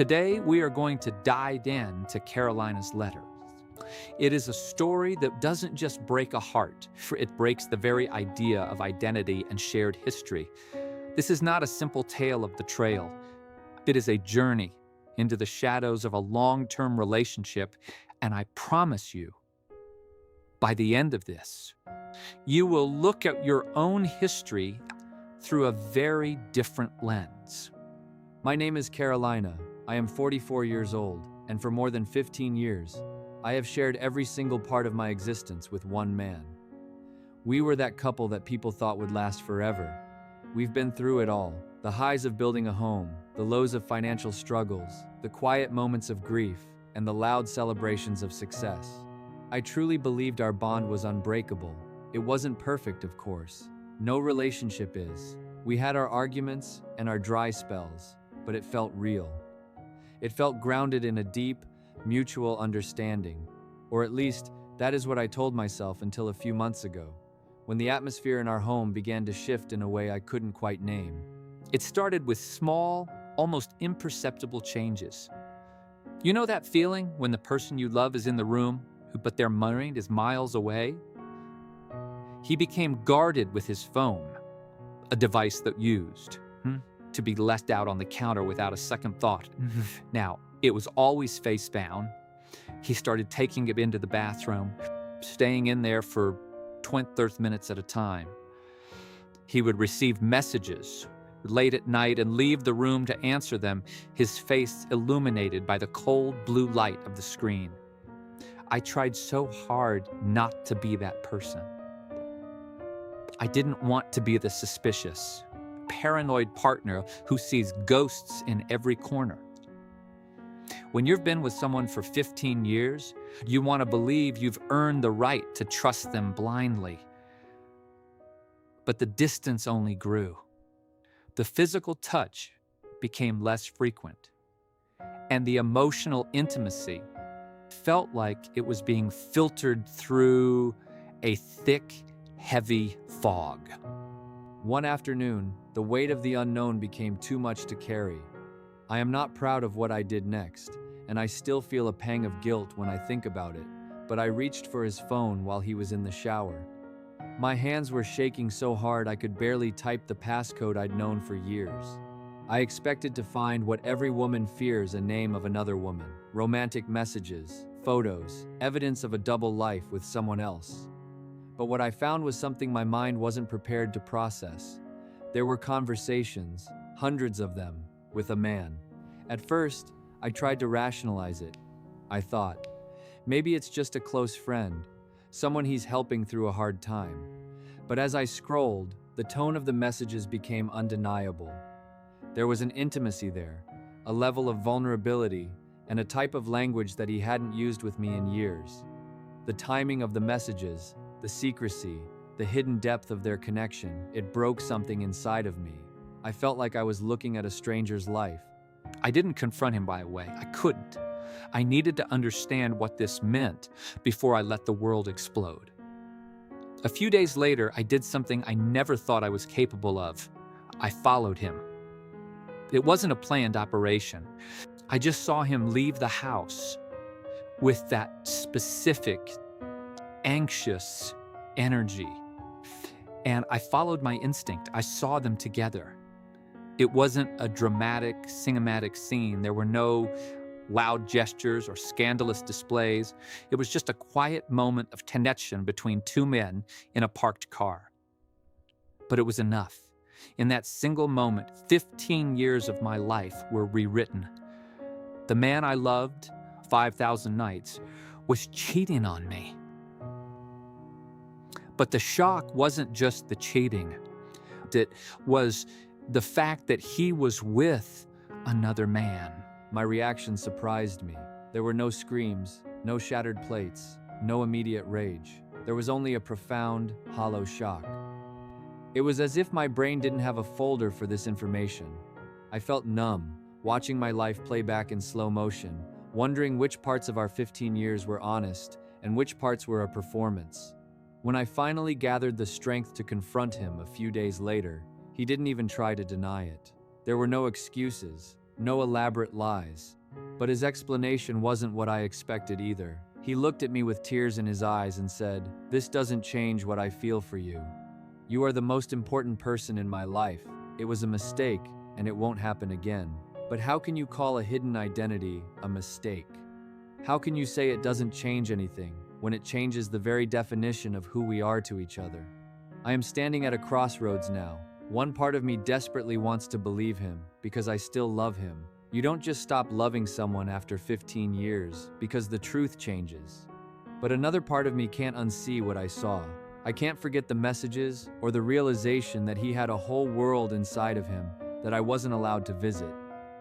Today, we are going to dive into Carolina's letter. It is a story that doesn't just break a heart, for it breaks the very idea of identity and shared history. This is not a simple tale of betrayal. It is a journey into the shadows of a long-term relationship, and I promise you, by the end of this, you will look at your own history through a very different lens. My name is Carolina. I am 44 years old, and for more than 15 years, I have shared every single part of my existence with one man. We were that couple that people thought would last forever. We've been through it all, the highs of building a home, the lows of financial struggles, the quiet moments of grief, and the loud celebrations of success. I truly believed our bond was unbreakable. It wasn't perfect, of course. No relationship is. We had our arguments and our dry spells, but it felt real. It felt grounded in a deep, mutual understanding, or at least that is what I told myself until a few months ago, when the atmosphere in our home began to shift in a way I couldn't quite name. It started with small, almost imperceptible changes. You know that feeling when the person you love is in the room, but their mind is miles away? He became guarded with his phone, a device that used to be left out on the counter without a second thought. Now, it was always face down. He started taking it into the bathroom, staying in there for 20-30 minutes at a time. He would receive messages late at night and leave the room to answer them, his face illuminated by the cold blue light of the screen. I tried so hard not to be that person. I didn't want to be the suspicious, paranoid partner who sees ghosts in every corner. When you've been with someone for 15 years, you want to believe you've earned the right to trust them blindly. But the distance only grew. The physical touch became less frequent, and the emotional intimacy felt like it was being filtered through a thick, heavy fog. One afternoon, the weight of the unknown became too much to carry. I am not proud of what I did next, and I still feel a pang of guilt when I think about it, but I reached for his phone while he was in the shower. My hands were shaking so hard I could barely type the passcode I'd known for years. I expected to find what every woman fears: a name of another woman, romantic messages, photos, evidence of a double life with someone else. But what I found was something my mind wasn't prepared to process. There were conversations, hundreds of them, with a man. At first, I tried to rationalize it. I thought, maybe it's just a close friend, someone he's helping through a hard time. But as I scrolled, the tone of the messages became undeniable. There was an intimacy there, a level of vulnerability, and a type of language that he hadn't used with me in years. The timing of the messages, the secrecy, the hidden depth of their connection, it broke something inside of me. I felt like I was looking at a stranger's life. I didn't confront him right away. I couldn't. I needed to understand what this meant before I let the world explode. A few days later, I did something I never thought I was capable of. I followed him. It wasn't a planned operation. I just saw him leave the house with that specific, anxious energy. And I followed my instinct. I saw them together. It wasn't a dramatic, cinematic scene. There were no loud gestures or scandalous displays. It was just a quiet moment of connection between two men in a parked car. But it was enough. In that single moment, 15 years of my life were rewritten. The man I loved, 5,000 nights, was cheating on me. But the shock wasn't just the cheating. It was the fact that he was with another man. My reaction surprised me. There were no screams, no shattered plates, no immediate rage. There was only a profound, hollow shock. It was as if my brain didn't have a folder for this information. I felt numb, watching my life play back in slow motion, wondering which parts of our 15 years were honest and which parts were a performance. When I finally gathered the strength to confront him a few days later, he didn't even try to deny it. There were no excuses, no elaborate lies. But his explanation wasn't what I expected either. He looked at me with tears in his eyes and said, "This doesn't change what I feel for you. You are the most important person in my life. It was a mistake, and it won't happen again." But how can you call a hidden identity a mistake? How can you say it doesn't change anything when it changes the very definition of who we are to each other? I am standing at a crossroads now. One part of me desperately wants to believe him because I still love him. You don't just stop loving someone after 15 years because the truth changes. But another part of me can't unsee what I saw. I can't forget the messages or the realization that he had a whole world inside of him that I wasn't allowed to visit.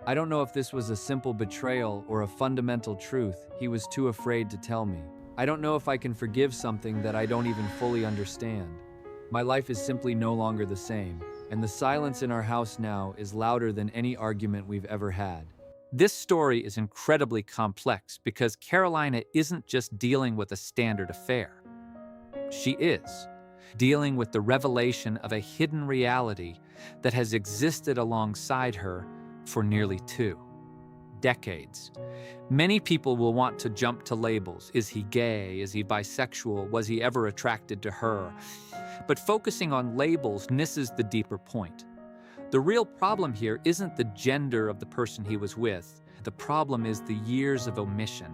I don't know if this was a simple betrayal or a fundamental truth he was too afraid to tell me. I don't know if I can forgive something that I don't even fully understand. My life is simply no longer the same, and the silence in our house now is louder than any argument we've ever had. This story is incredibly complex because Carolina isn't just dealing with a standard affair. She is dealing with the revelation of a hidden reality that has existed alongside her for nearly 2 decades. Many people will want to jump to labels. Is he gay? Is he bisexual? Was he ever attracted to her? But focusing on labels misses the deeper point. The real problem here isn't the gender of the person he was with. The problem is the years of omission.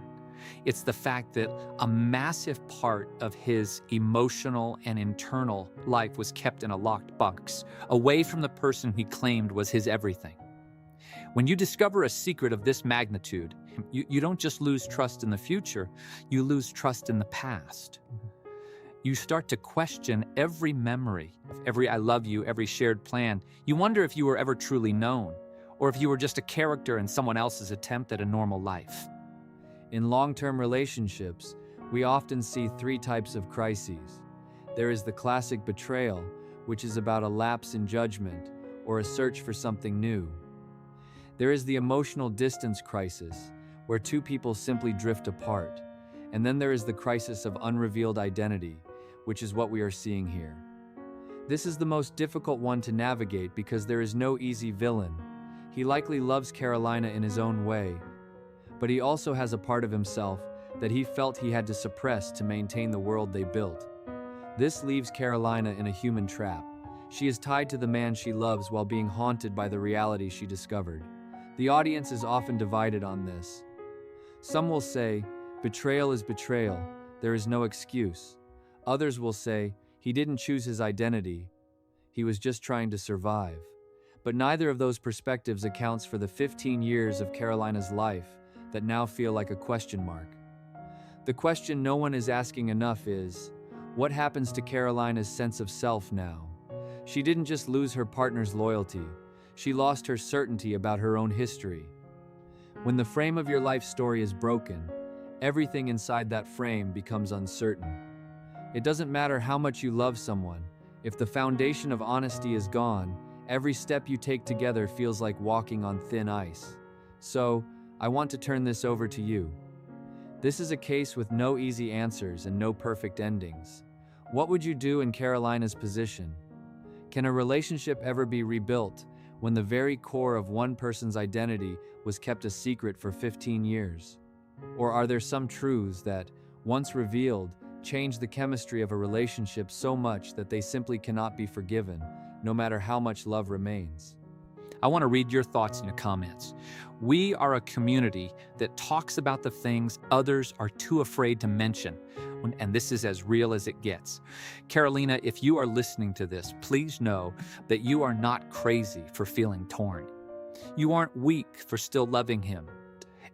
It's the fact that a massive part of his emotional and internal life was kept in a locked box, away from the person he claimed was his everything. When you discover a secret of this magnitude, you don't just lose trust in the future, you lose trust in the past. You start to question every memory, every I love you, every shared plan. You wonder if you were ever truly known, or if you were just a character in someone else's attempt at a normal life. In long-term relationships, we often see 3 types of crises. There is the classic betrayal, which is about a lapse in judgment or a search for something new. There is the emotional distance crisis, where 2 people simply drift apart. And then there is the crisis of unrevealed identity, which is what we are seeing here. This is the most difficult one to navigate because there is no easy villain. He likely loves Carolina in his own way, but he also has a part of himself that he felt he had to suppress to maintain the world they built. This leaves Carolina in a human trap. She is tied to the man she loves while being haunted by the reality she discovered. The audience is often divided on this. Some will say, betrayal is betrayal, there is no excuse. Others will say, he didn't choose his identity, he was just trying to survive. But neither of those perspectives accounts for the 15 years of Carolina's life that now feel like a question mark. The question no one is asking enough is, what happens to Carolina's sense of self now? She didn't just lose her partner's loyalty, she lost her certainty about her own history. When the frame of your life story is broken, everything inside that frame becomes uncertain. It doesn't matter how much you love someone, if the foundation of honesty is gone, every step you take together feels like walking on thin ice. So, I want to turn this over to you. This is a case with no easy answers and no perfect endings. What would you do in Carolina's position? Can a relationship ever be rebuilt when the very core of one person's identity was kept a secret for 15 years? Or are there some truths that, once revealed, change the chemistry of a relationship so much that they simply cannot be forgiven, no matter how much love remains? I want to read your thoughts in the comments. We are a community that talks about the things others are too afraid to mention, and this is as real as it gets. Carolina, if you are listening to this, please know that you are not crazy for feeling torn. You aren't weak for still loving him,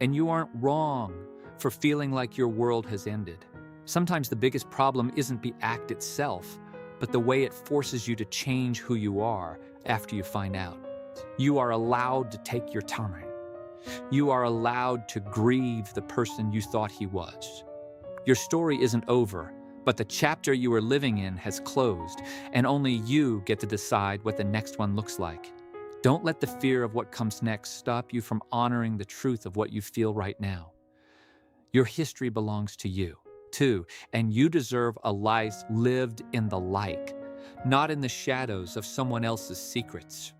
and you aren't wrong for feeling like your world has ended. Sometimes the biggest problem isn't the act itself, but the way it forces you to change who you are after you find out. You are allowed to take your time. You are allowed to grieve the person you thought he was. Your story isn't over, but the chapter you are living in has closed, and only you get to decide what the next one looks like. Don't let the fear of what comes next stop you from honoring the truth of what you feel right now. Your history belongs to you, too, and you deserve a life lived in the light, not in the shadows of someone else's secrets.